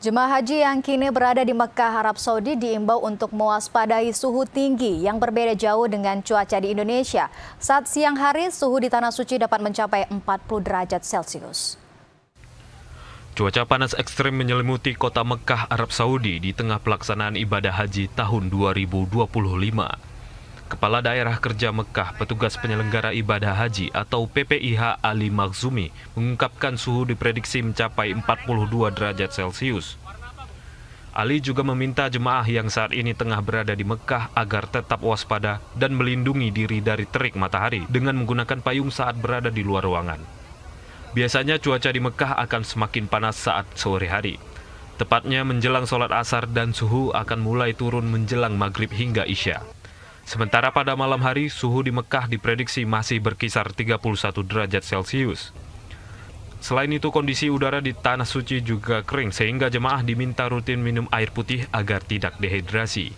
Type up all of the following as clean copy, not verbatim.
Jemaah haji yang kini berada di Mekah, Arab Saudi diimbau untuk mewaspadai suhu tinggi yang berbeda jauh dengan cuaca di Indonesia. Saat siang hari, suhu di Tanah Suci dapat mencapai 40 derajat Celcius. Cuaca panas ekstrim menyelimuti kota Mekah, Arab Saudi di tengah pelaksanaan ibadah haji tahun 2025. Kepala Daerah Kerja Mekah, petugas penyelenggara ibadah haji atau PPIH Ali Makhzumi mengungkapkan suhu diprediksi mencapai 42 derajat Celcius. Ali juga meminta jemaah yang saat ini tengah berada di Mekah agar tetap waspada dan melindungi diri dari terik matahari dengan menggunakan payung saat berada di luar ruangan. Biasanya cuaca di Mekah akan semakin panas saat sore hari. Tepatnya menjelang sholat asar dan suhu akan mulai turun menjelang maghrib hingga isya. Sementara pada malam hari, suhu di Mekah diprediksi masih berkisar 31 derajat Celcius. Selain itu, kondisi udara di Tanah Suci juga kering sehingga jemaah diminta rutin minum air putih agar tidak dehidrasi.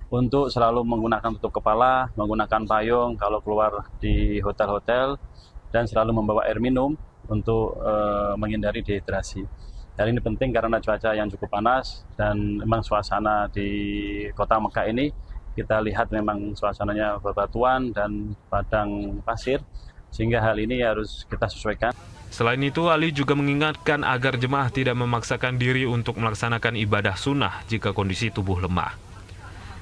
Untuk selalu menggunakan tutup kepala, menggunakan payung kalau keluar di hotel-hotel, dan selalu membawa air minum untuk menghindari dehidrasi. Dan ini penting karena cuaca yang cukup panas dan memang suasana di kota Mekah ini kita lihat memang suasananya bebatuan dan padang pasir, sehingga hal ini harus kita sesuaikan. Selain itu, Ali juga mengingatkan agar jemaah tidak memaksakan diri untuk melaksanakan ibadah sunnah jika kondisi tubuh lemah.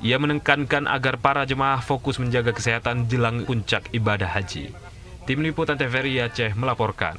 Ia menekankan agar para jemaah fokus menjaga kesehatan jelang puncak ibadah haji. Tim Liputan TVRI Aceh melaporkan.